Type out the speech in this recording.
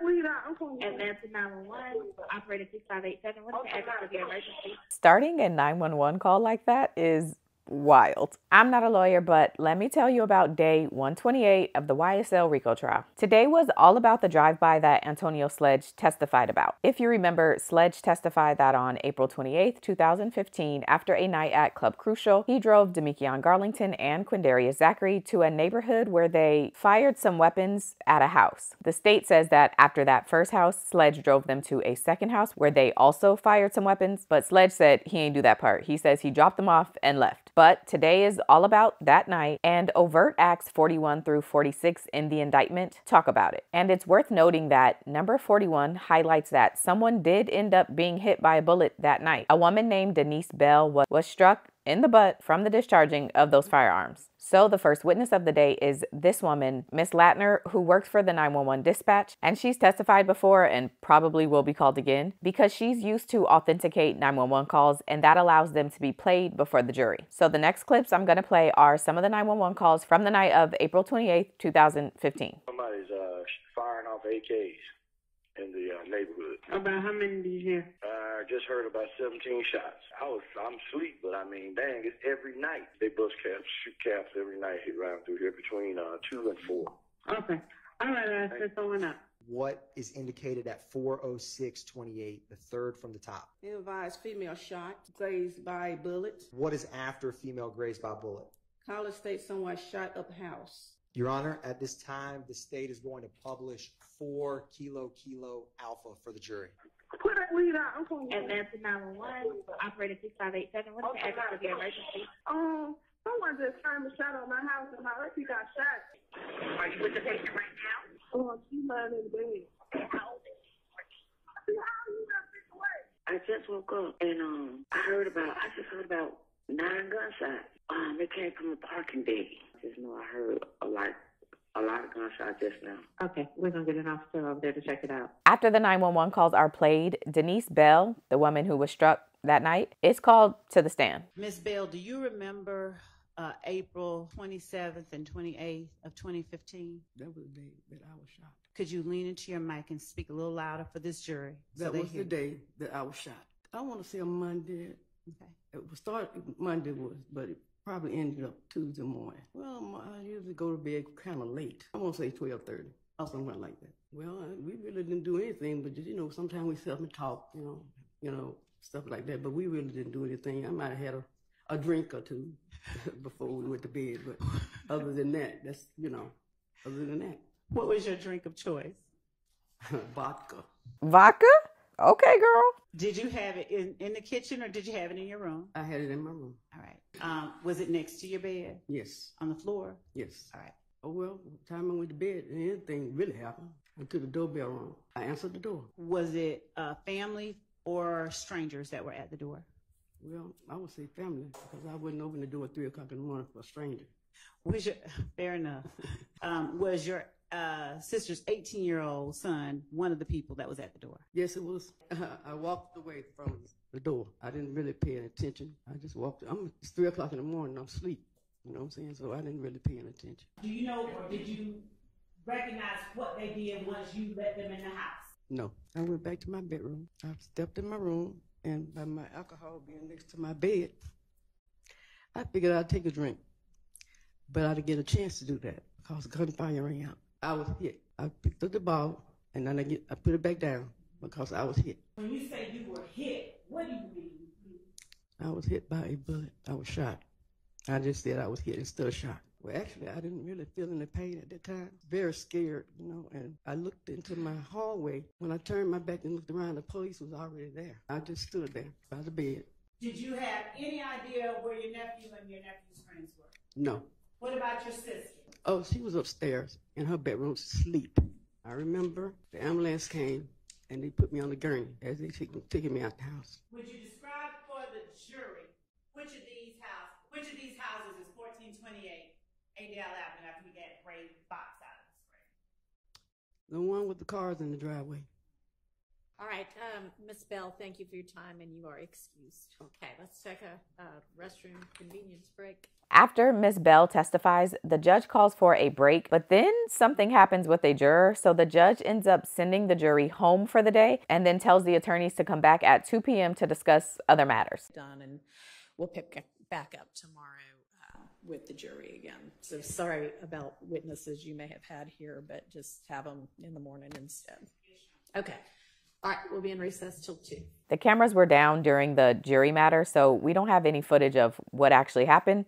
And then to 911, operator 6587, what's the address of your emergency? Starting a 911 call like that is wild. I'm not a lawyer, but let me tell you about day 128 of the YSL RICO trial. Today was all about the drive-by that Antonio Sledge testified about. If you remember, Sledge testified that on April 28th, 2015, after a night at Club Crucial, he drove Demikion Garlington and Quindarius Zachary to a neighborhood where they fired some weapons at a house. The state says that after that first house, Sledge drove them to a second house where they also fired some weapons, but Sledge said he ain't do that part. He says he dropped them off and left. But today is all about that night, and overt acts 41 through 46 in the indictment talk about it. And it's worth noting that number 41 highlights that someone did end up being hit by a bullet that night. A woman named Denise Bell was struck in the butt from the discharging of those firearms. So the first witness of the day is this woman, Miss Latner, who works for the 911 dispatch, and she's testified before and probably will be called again because she's used to authenticate 911 calls, and that allows them to be played before the jury. So the next clips I'm going to play are some of the 911 calls from the night of April 28th, 2015. Somebody's firing off AKs in the neighborhood. About how many did you hear? I just heard about 17 shots. I'm asleep, but I mean, dang, it's every night. They bust caps, shoot caps every night around through here between 2 and 4. Okay. All right, I'll set someone up. What is indicated at 4:06:28, the third from the top? Advised female shot, grazed by bullet. What is after female grazed by bullet? College State someone shot up house. Your Honor, at this time, the state is going to publish 4 kilo alpha for the jury. Put that weed out. And then to 911, operator 6587, what's the address of your emergency? Someone just turned a shot on my house and my auntie got shot. Are you with the patient right now? Oh, she's lying in bed. How old is How she? you got this away? I just woke up and I just heard about 9 gunshots. It came from a parking deck. Just know I heard a lot of gunshots just now. Okay, we're gonna get an officer over there to check it out. After the 911 calls are played, Denise Bell, the woman who was struck that night, is called to the stand. Miss Bell, do you remember April 27th and 28th of 2015? That was the day that I was shot. Could you lean into your mic and speak a little louder for this jury? That was the day that I was shot. I want to say a Monday. Okay. It was started Monday but it probably ended up Tuesday morning. Well, I usually go to bed kind of late. I want to say 12:30 or something like that. Well, we really didn't do anything, but sometimes we sit up and talk, stuff like that. But we really didn't do anything. I might have had a drink or two before we went to bed, but other than that, other than that. What was your drink of choice? Vodka. Vodka? Okay, girl. Did you have it in the kitchen or did you have it in your room? I had it in my room. All right. Was it next to your bed? Yes. On the floor? Yes. All right. Oh, well, by the time I went to bed, anything really happened. I took the doorbell on. I answered the door. Was it family or strangers that were at the door? Well, I would say family because I wouldn't open the door at 3 o'clock in the morning for a stranger. Fair enough. Was your sister's 18-year-old son one of the people that was at the door? Yes, it was. I walked away from the door. I didn't really pay any attention. I just walked. It's 3 o'clock in the morning. I'm asleep. You know what I'm saying? So I didn't really pay any attention. Do you know or did you recognize what they did once you let them in the house? No. I went back to my bedroom. I stepped in my room, and by my alcohol being next to my bed, I figured I'd take a drink. But I didn't get a chance to do that because gunfire rang out. I was hit. I picked up the ball, and then I put it back down because I was hit. When you say you were hit, what do you mean? I was hit by a bullet. I was shot. I just said I was hit instead of shot. Well, actually, I didn't really feel any pain at that time. Very scared, and I looked into my hallway. When I turned my back and looked around, the police was already there. I just stood there by the bed. Did you have any idea where your nephew and your nephew's friends were? No. What about your sister? Oh, she was upstairs in her bedroom asleep. I remember the ambulance came, and they put me on the gurney as they taking me out the house. Would you describe for the jury which of these houses is 1428 Adele Avenue after we get gray box out of the spray? The one with the cars in the driveway. All right, Ms. Bell, thank you for your time, and you are excused. Okay, let's take a restroom convenience break. After Ms. Bell testifies, the judge calls for a break, but then something happens with a juror, so the judge ends up sending the jury home for the day and then tells the attorneys to come back at 2 p.m. to discuss other matters. Done, and we'll pick back up tomorrow with the jury again. So sorry about witnesses you may have had here, but just have them in the morning instead. Okay. All right, we'll be in recess till 2. The cameras were down during the jury matter, so we don't have any footage of what actually happened.